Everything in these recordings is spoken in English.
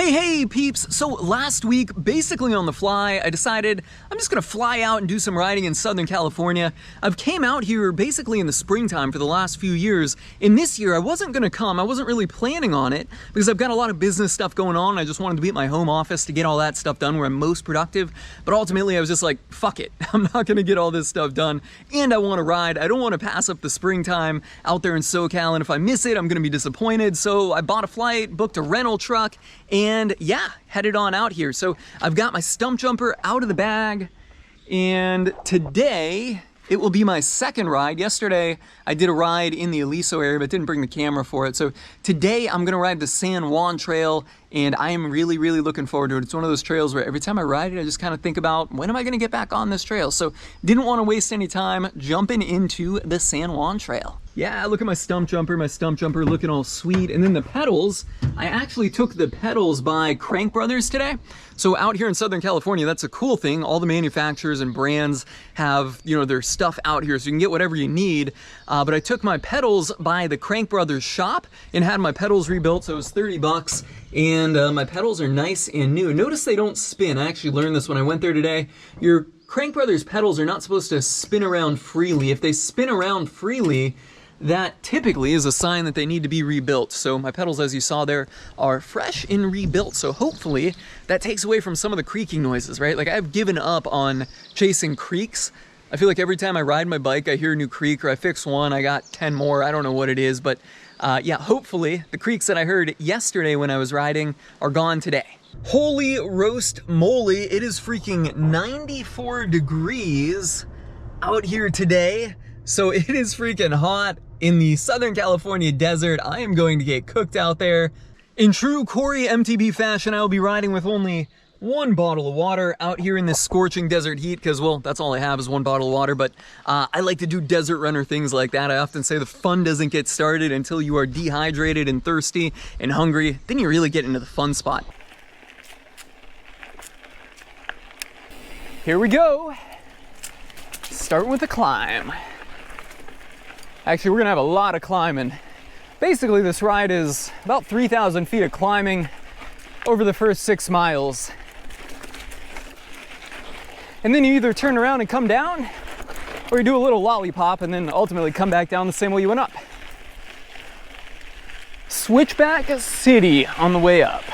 Hey peeps! So last week, basically on the fly, I decided I'm just gonna fly out and do some riding in Southern California. I've came out here basically in the springtime for the last few years. In this year, I wasn't gonna come. I wasn't really planning on it because I've got a lot of business stuff going on. I just wanted to be at my home office to get all that stuff done where I'm most productive. But ultimately, I was just like, fuck it. I'm not gonna get all this stuff done and I wanna ride. I don't wanna pass up the springtime out there in SoCal, and if I miss it, I'm gonna be disappointed. So I bought a flight, booked a rental truck, and yeah, headed on out here. So I've got my stump jumper out of the bag, and today it will be my second ride. Yesterday I did a ride in the Aliso area but didn't bring the camera for it. So today I'm gonna ride the San Juan trail, and I am really looking forward to it. It's one of those trails where every time I ride it, I just kind of think about, when am I gonna get back on this trail? So didn't want to waste any time jumping into the San Juan trail. Yeah, look at my stump jumper looking all sweet. And then the pedals, I actually took the pedals by Crank Brothers today. So out here in Southern California, that's a cool thing. All the manufacturers and brands have, you know, their stuff out here, so you can get whatever you need. But I took my pedals by the Crank Brothers shop and had my pedals rebuilt, so it was 30 bucks. And my pedals are nice and new. Notice they don't spin. I actually learned this when I went there today. Your Crank Brothers pedals are not supposed to spin around freely. If they spin around freely, that typically is a sign that they need to be rebuilt. So my pedals, as you saw there, are fresh and rebuilt. So hopefully that takes away from some of the creaking noises, right? Like, I've given up on chasing creaks. I feel like every time I ride my bike, I hear a new creak, or I fix one, I got 10 more. I don't know what it is, but yeah, hopefully the creaks that I heard yesterday when I was riding are gone today. Holy roast moly, it is freaking 94 degrees out here today. So it is freaking hot in the Southern California desert. I am going to get cooked out there. In true Corey MTB fashion, I will be riding with only one bottle of water out here in this scorching desert heat because, well, that's all I have is one bottle of water. But I like to do desert runner things like that. I often say the fun doesn't get started until you are dehydrated and thirsty and hungry. Then you really get into the fun spot. Here we go. Starting with the climb. Actually, we're gonna have a lot of climbing. Basically, this ride is about 3,000 feet of climbing over the first 6 miles. And then you either turn around and come down, or you do a little lollipop and then ultimately come back down the same way you went up. Switchback City on the way up.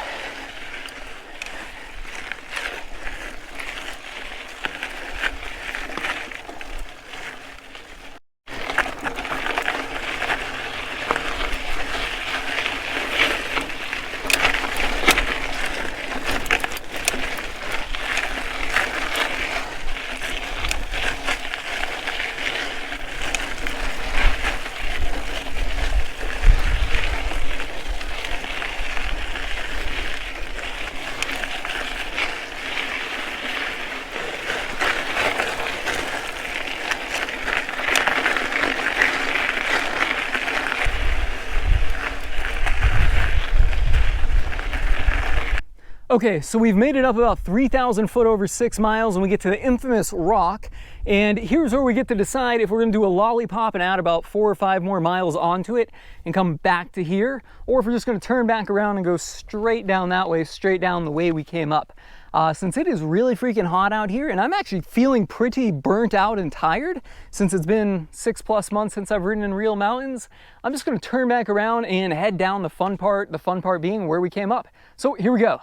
Okay, so we've made it up about 3,000 foot over 6 miles, and we get to the infamous rock. And here's where we get to decide if we're gonna do a lollipop and add about 4 or 5 more miles onto it and come back to here, or if we're just gonna turn back around and go straight down that way, straight down the way we came up. Since it is really freaking hot out here, and I'm actually feeling pretty burnt out and tired since it's been 6+ months since I've ridden in real mountains, I'm just gonna turn back around and head down the fun part being where we came up. So here we go.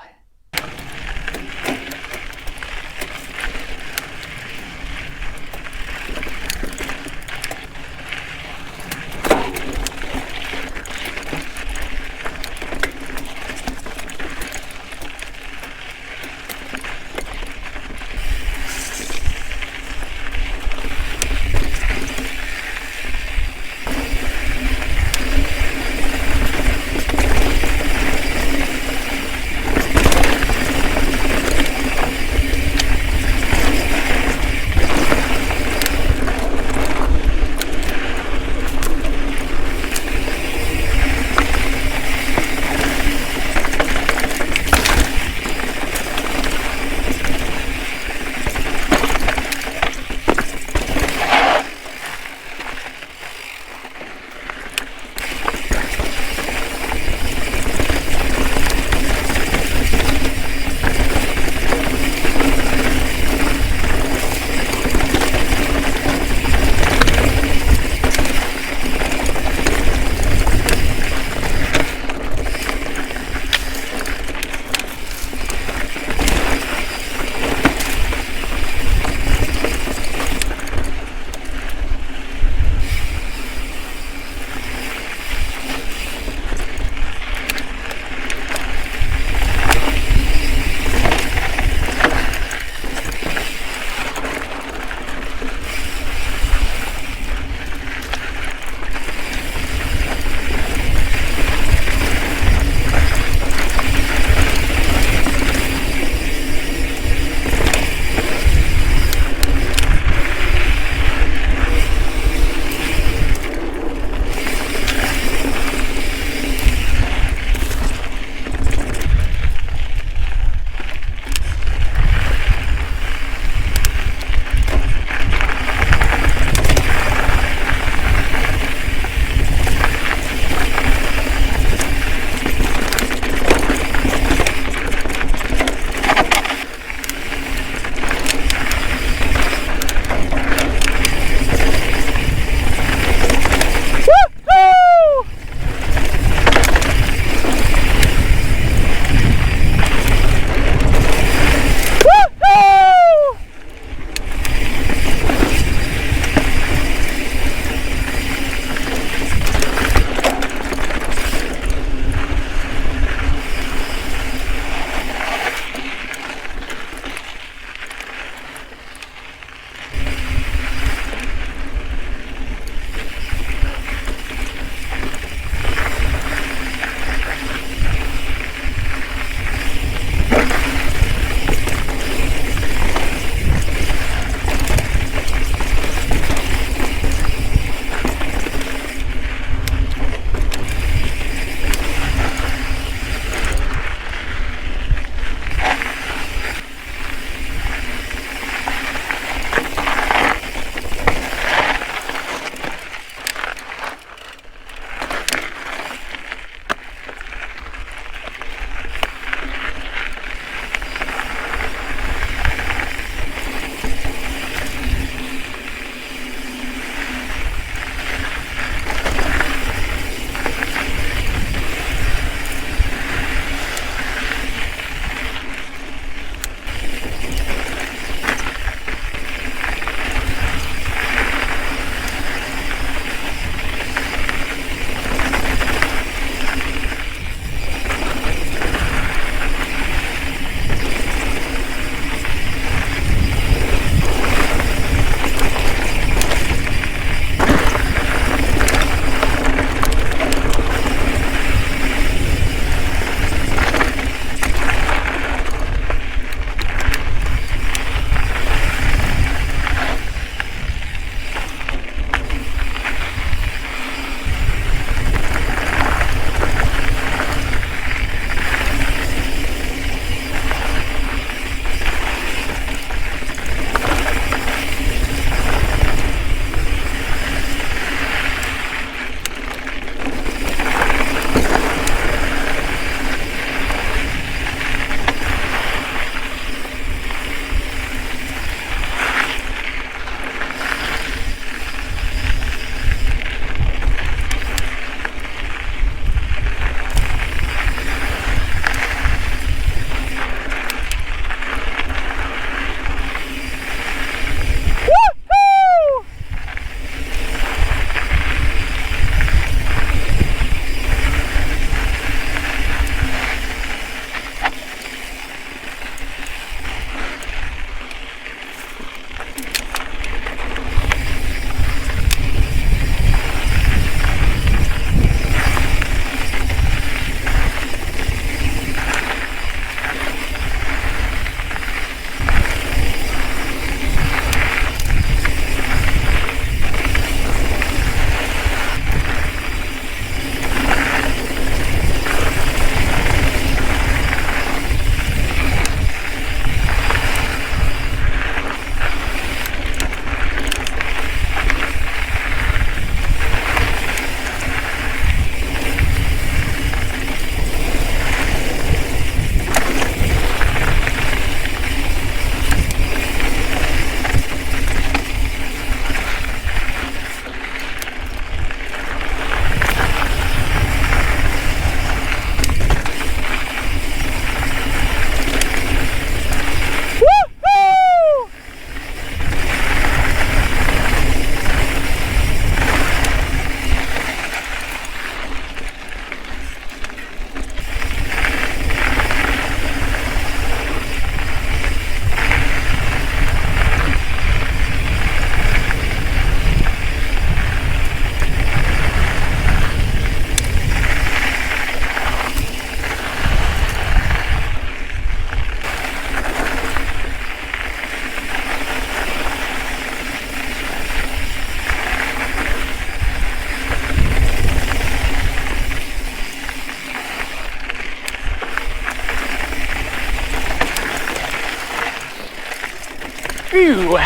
Ew.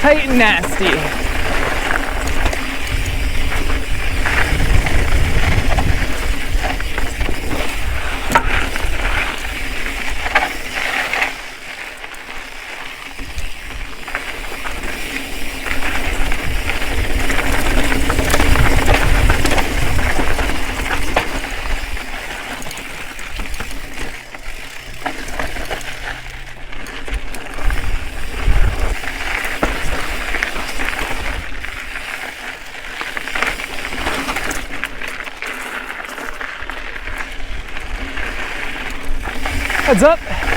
Tight and nasty. Heads up.